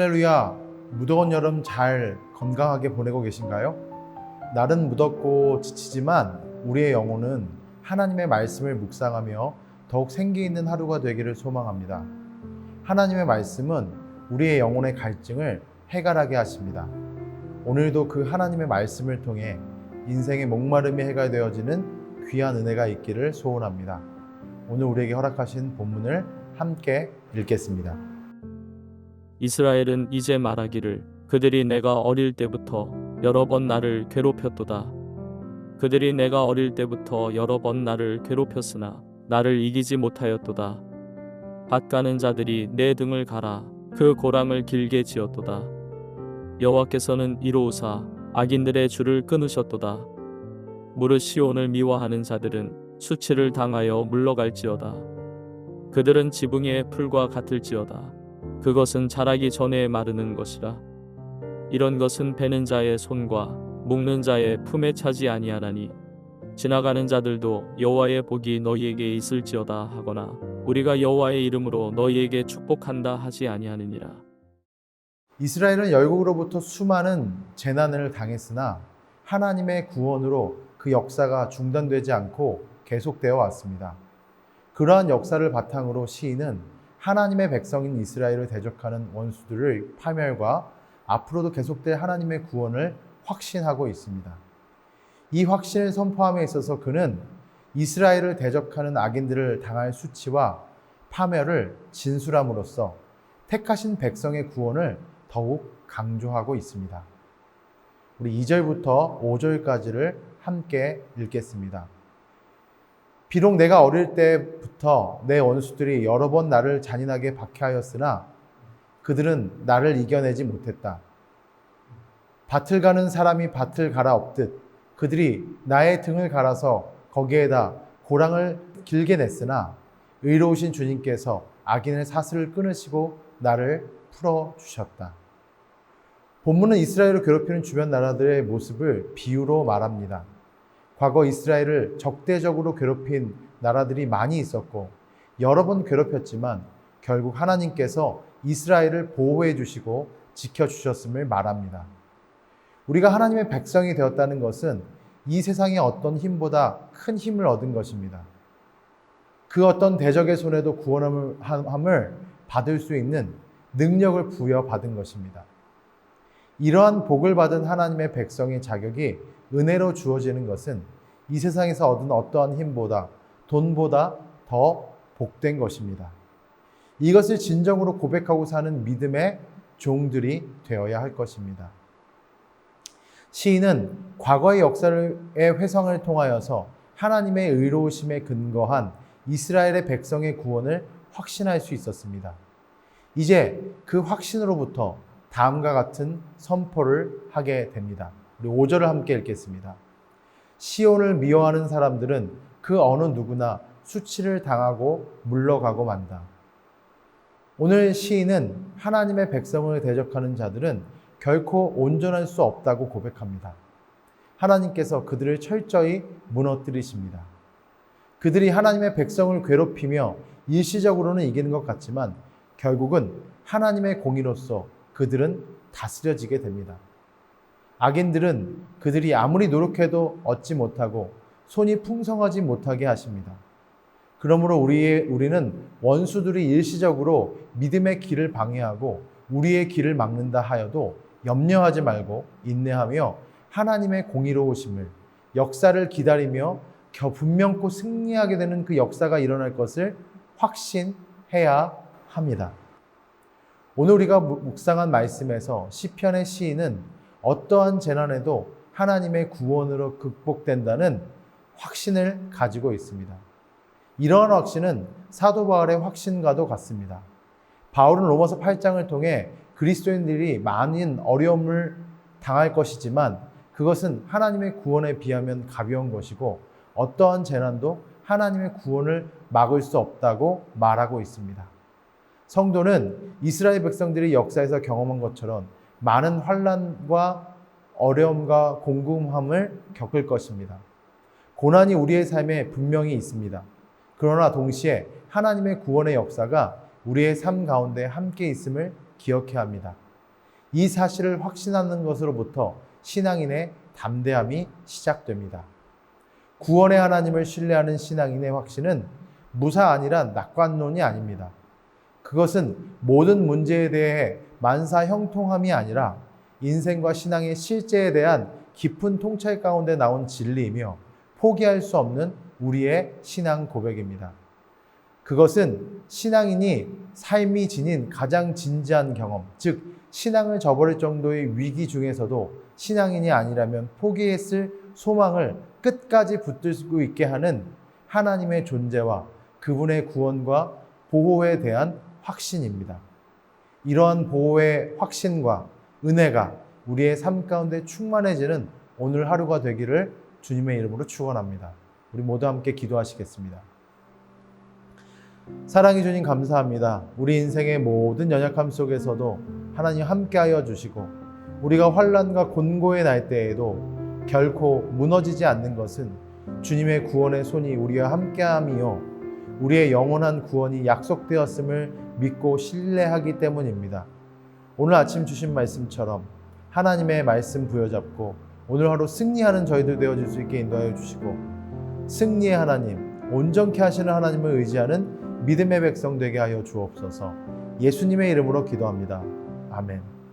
할렐루야! 무더운 여름 잘 건강하게 보내고 계신가요? 날은 무덥고 지치지만 우리의 영혼은 하나님의 말씀을 묵상하며 더욱 생기 있는 하루가 되기를 소망합니다. 하나님의 말씀은 우리의 영혼의 갈증을 해결하게 하십니다. 오늘도 그 하나님의 말씀을 통해 인생의 목마름이 해결되어지는 귀한 은혜가 있기를 소원합니다. 오늘 우리에게 허락하신 본문을 함께 읽겠습니다. 이스라엘은 이제 말하기를 그들이 내가 어릴 때부터 여러 번 나를 괴롭혔도다. 그들이 내가 어릴 때부터 여러 번 나를 괴롭혔으나 나를 이기지 못하였도다. 밭 가는 자들이 내 등을 갈아 그 고랑을 길게 지었도다. 여호와께서는 이로우사 악인들의 줄을 끊으셨도다. 무릇 시온을 미워하는 자들은 수치를 당하여 물러갈지어다. 그들은 지붕의 풀과 같을지어다. 그것은 자라기 전에 마르는 것이라. 이런 것은 베는 자의 손과 묶는 자의 품에 차지 아니하나니 지나가는 자들도 여호와의 복이 너희에게 있을지어다 하거나 우리가 여호와의 이름으로 너희에게 축복한다 하지 아니하느니라. 이스라엘은 열국으로부터 수많은 재난을 당했으나 하나님의 구원으로 그 역사가 중단되지 않고 계속되어 왔습니다. 그러한 역사를 바탕으로 시인은 하나님의 백성인 이스라엘을 대적하는 원수들의 파멸과 앞으로도 계속될 하나님의 구원을 확신하고 있습니다. 이 확신을 선포함에 있어서 그는 이스라엘을 대적하는 악인들을 당할 수치와 파멸을 진술함으로써 택하신 백성의 구원을 더욱 강조하고 있습니다. 우리 2절부터 5절까지를 함께 읽겠습니다. 비록 내가 어릴 때부터 내 원수들이 여러 번 나를 잔인하게 박해하였으나 그들은 나를 이겨내지 못했다. 밭을 가는 사람이 밭을 갈아엎듯 그들이 나의 등을 갈아서 거기에다 고랑을 길게 냈으나 의로우신 주님께서 악인의 사슬을 끊으시고 나를 풀어주셨다. 본문은 이스라엘을 괴롭히는 주변 나라들의 모습을 비유로 말합니다. 과거 이스라엘을 적대적으로 괴롭힌 나라들이 많이 있었고 여러 번 괴롭혔지만 결국 하나님께서 이스라엘을 보호해 주시고 지켜주셨음을 말합니다. 우리가 하나님의 백성이 되었다는 것은 이 세상의 어떤 힘보다 큰 힘을 얻은 것입니다. 그 어떤 대적의 손에도 구원함을 받을 수 있는 능력을 부여받은 것입니다. 이러한 복을 받은 하나님의 백성의 자격이 은혜로 주어지는 것은 이 세상에서 얻은 어떠한 힘보다 돈보다 더 복된 것입니다. 이것을 진정으로 고백하고 사는 믿음의 종들이 되어야 할 것입니다. 시인은 과거의 역사의 회상을 통하여서 하나님의 의로우심에 근거한 이스라엘의 백성의 구원을 확신할 수 있었습니다. 이제 그 확신으로부터 다음과 같은 선포를 하게 됩니다. 우리 5절을 함께 읽겠습니다. 시온을 미워하는 사람들은 그 어느 누구나 수치를 당하고 물러가고 만다. 오늘 시인은 하나님의 백성을 대적하는 자들은 결코 온전할 수 없다고 고백합니다. 하나님께서 그들을 철저히 무너뜨리십니다. 그들이 하나님의 백성을 괴롭히며 일시적으로는 이기는 것 같지만 결국은 하나님의 공의로서 그들은 다스려지게 됩니다. 악인들은 그들이 아무리 노력해도 얻지 못하고 손이 풍성하지 못하게 하십니다. 그러므로 우리는 원수들이 일시적으로 믿음의 길을 방해하고 우리의 길을 막는다 하여도 염려하지 말고 인내하며 하나님의 공의로우심을 역사를 기다리며 분명코 승리하게 되는 그 역사가 일어날 것을 확신해야 합니다. 오늘 우리가 묵상한 말씀에서 시편의 시인은 어떠한 재난에도 하나님의 구원으로 극복된다는 확신을 가지고 있습니다. 이러한 확신은 사도 바울의 확신과도 같습니다. 바울은 로마서 8장을 통해 그리스도인들이 많은 어려움을 당할 것이지만 그것은 하나님의 구원에 비하면 가벼운 것이고 어떠한 재난도 하나님의 구원을 막을 수 없다고 말하고 있습니다. 성도는 이스라엘 백성들이 역사에서 경험한 것처럼 많은 환난과 어려움과 공공함을 겪을 것입니다. 고난이 우리의 삶에 분명히 있습니다. 그러나 동시에 하나님의 구원의 역사가 우리의 삶 가운데 함께 있음을 기억해야 합니다. 이 사실을 확신하는 것으로부터 신앙인의 담대함이 시작됩니다. 구원의 하나님을 신뢰하는 신앙인의 확신은 무사 아니란 낙관론이 아닙니다. 그것은 모든 문제에 대해 만사 형통함이 아니라 인생과 신앙의 실제에 대한 깊은 통찰 가운데 나온 진리이며 포기할 수 없는 우리의 신앙 고백입니다. 그것은 신앙인이 삶이 지닌 가장 진지한 경험, 즉 신앙을 저버릴 정도의 위기 중에서도 신앙인이 아니라면 포기했을 소망을 끝까지 붙들고 있게 하는 하나님의 존재와 그분의 구원과 보호에 대한 확신입니다. 이러한 보호의 확신과 은혜가 우리의 삶 가운데 충만해지는 오늘 하루가 되기를 주님의 이름으로 축원합니다. 우리 모두 함께 기도하시겠습니다. 사랑해 주님 감사합니다. 우리 인생의 모든 연약함 속에서도 하나님 함께하여 주시고 우리가 환난과 곤고의 날때에도 결코 무너지지 않는 것은 주님의 구원의 손이 우리와 함께함이요 우리의 영원한 구원이 약속되었음을 믿고 신뢰하기 때문입니다. 오늘 아침 주신 말씀처럼 하나님의 말씀 부여잡고 오늘 하루 승리하는 저희들 되어줄 수 있게 인도하여 주시고 승리의 하나님, 온전케 하시는 하나님을 의지하는 믿음의 백성 되게 하여 주옵소서. 예수님의 이름으로 기도합니다. 아멘.